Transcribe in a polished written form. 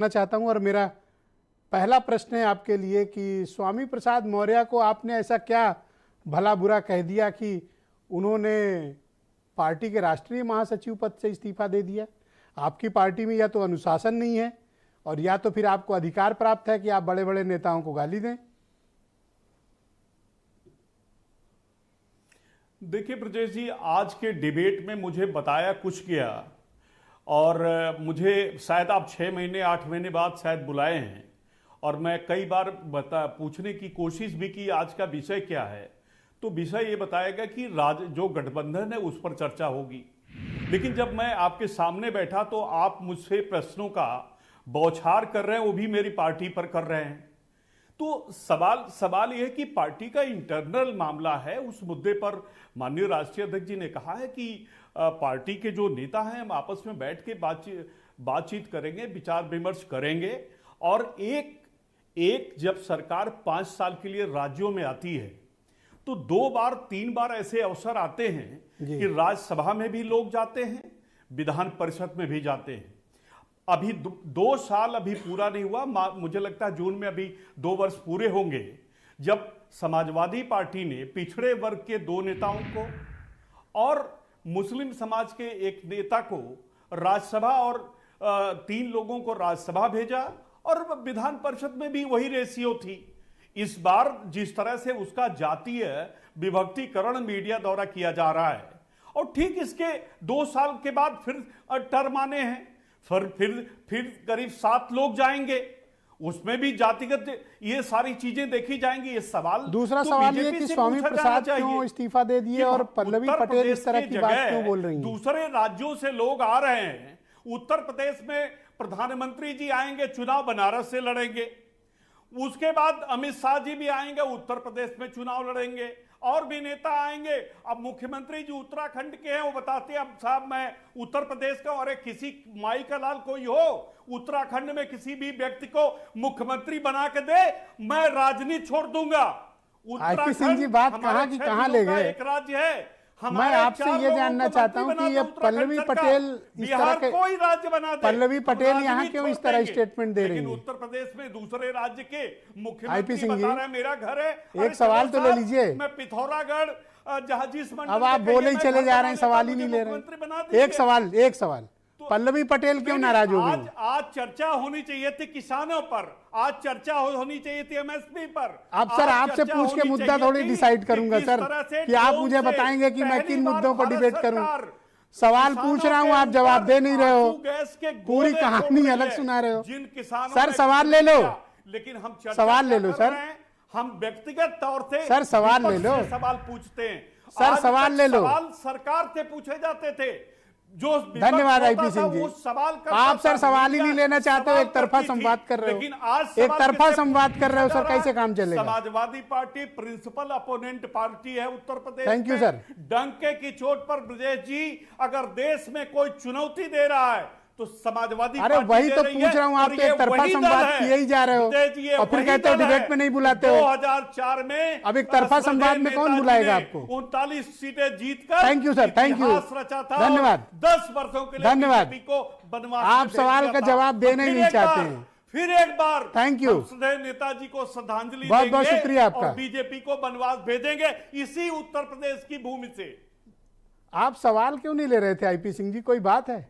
करना चाहता हूं और मेरा पहला प्रश्न है आपके लिए कि स्वामी प्रसाद मौर्य को आपने ऐसा क्या भला बुरा कह दिया कि उन्होंने पार्टी के राष्ट्रीय महासचिव पद से इस्तीफा दे दिया? आपकी पार्टी में या तो अनुशासन नहीं है और या तो फिर आपको अधिकार प्राप्त है कि आप बड़े बड़े नेताओं को गाली दें। देखिए ब्रजेश जी, आज के डिबेट में मुझे बताया कुछ गया और मुझे शायद आप 6 महीने 8 महीने बाद शायद बुलाए हैं और मैं कई बार पूछने की कोशिश भी की आज का विषय क्या है, तो विषय ये बताएगा कि जो गठबंधन है उस पर चर्चा होगी। लेकिन जब मैं आपके सामने बैठा तो आप मुझसे प्रश्नों का बौछार कर रहे हैं, वो भी मेरी पार्टी पर कर रहे हैं। तो सवाल यह है कि पार्टी का इंटरनल मामला है, उस मुद्दे पर माननीय राष्ट्रीय अध्यक्ष जी ने कहा है कि पार्टी के जो नेता हैं हम आपस में बैठ के बातचीत करेंगे, विचार विमर्श करेंगे और एक जब सरकार 5 साल के लिए राज्यों में आती है तो 2 बार 3 बार ऐसे अवसर आते हैं कि राज्यसभा में भी लोग जाते हैं, विधान परिषद में भी जाते हैं। अभी 2 साल अभी पूरा नहीं हुआ, मुझे लगता है जून में अभी 2 वर्ष पूरे होंगे जब समाजवादी पार्टी ने पिछड़े वर्ग के 2 नेताओं को और मुस्लिम समाज के एक नेता को राज्यसभा और 3 लोगों को राज्यसभा भेजा और विधान परिषद में भी वही रेशियो थी। इस बार जिस तरह से उसका जातीय विभक्तिकरण मीडिया द्वारा किया जा रहा है और ठीक इसके 2 साल के बाद फिर टर्म आने हैं, फिर करीब 7 लोग जाएंगे, उसमें भी जातिगत ये सारी चीजें देखी जाएंगी। ये सवाल दूसरा सवाल ये कि स्वामी प्रसाद क्यों इस्तीफा दे दिए और पल्लवी पटेल इस तरह की बात क्यों बोल रही हैं? दूसरे राज्यों से लोग आ रहे हैं। उत्तर प्रदेश में प्रधानमंत्री जी आएंगे, चुनाव बनारस से लड़ेंगे, उसके बाद अमित शाह जी भी आएंगे, उत्तर प्रदेश में चुनाव लड़ेंगे और भी नेता आएंगे। अब मुख्यमंत्री जी उत्तराखंड के हैं, वो बताते हैं अब साहब मैं उत्तर प्रदेश का, और किसी माई का लाल कोई हो उत्तराखंड में किसी भी व्यक्ति को मुख्यमंत्री बना के दे, मैं राजनीति छोड़ दूंगा। आईपी सिंह जी बात कहां की कहां ले गए? एक राज्य है, मैं आपसे ये जानना चाहता हूं कि ये पल्लवी पटेल इस तरह के कोई राज्य बना दे, पल्लवी पटेल यहाँ क्यों इस तरह स्टेटमेंट दे रही है? उत्तर प्रदेश में दूसरे राज्य के आईपी मुख्यमंत्री सिंह जी, बता रहे हैं मेरा घर है, एक सवाल तो ले लीजिए। मैं पिथौरागढ़ जहाजीस मंडल, अब आप बोले ही चले जा रहे हैं, सवाल ही नहीं ले रहे। एक सवाल पल्लवी पटेल क्यों नाराज हो गई? आज चर्चा होनी चाहिए थी किसानों पर, आज चर्चा होनी चाहिए थी एमएसपी पर। अब सर आपसे पूछ के मुद्दा थोड़ी डिसाइड करूंगा सर कि आप मुझे बताएंगे कि मैं किन मुद्दों पर डिबेट करूं। सवाल पूछ रहा हूं, आप जवाब दे नहीं रहे हो, पूरी कहानी अलग सुना रहे हो। सर सवाल ले लो, लेकिन हम सवाल ले लो सर, हम व्यक्तिगत तौर से सर सवाल ले लो, सवाल पूछते हैं सर, सवाल ले लो। सवाल सरकार से पूछे जाते थे जो। धन्यवाद आईपी सिंह जी, आप सर सवाल ही नहीं लेना चाहते हो, एक तरफा संवाद कर रहे हो, लेकिन आज एक तरफा संवाद कर रहे हो सर, कैसे काम चलेगा? Samajwadi Party principal opponent party है Uttar Pradesh. Thank you sir. डंके की चोट पर ब्रजेश जी, अगर देश में कोई चुनौती दे रहा है तो समाजवादी अरे वही तो पूछ रहा हूँ, आप तो एक तरफा संवाद किए ही जा रहे हो और फिर कहते हो डिबेट में नहीं बुलाते हो। 2004 में अब एक तरफा संवाद में कौन बुलाएगा आपको? 39 सीटें जीतकर thank you sir, thank you, धन्यवाद, 10 वर्षों के लिए धन्यवाद। को बनवास आप सवाल का जवाब देना ही नहीं चाहते हैं। फिर एक बार थैंक यू, नेताजी को श्रद्धांजलि बहुत बहुत शुक्रिया आपका। और बीजेपी को बनवास भेजेंगे इसी उत्तर प्रदेश की भूमि से। आप सवाल क्यों नहीं ले रहे थे आईपी सिंह जी, कोई बात है?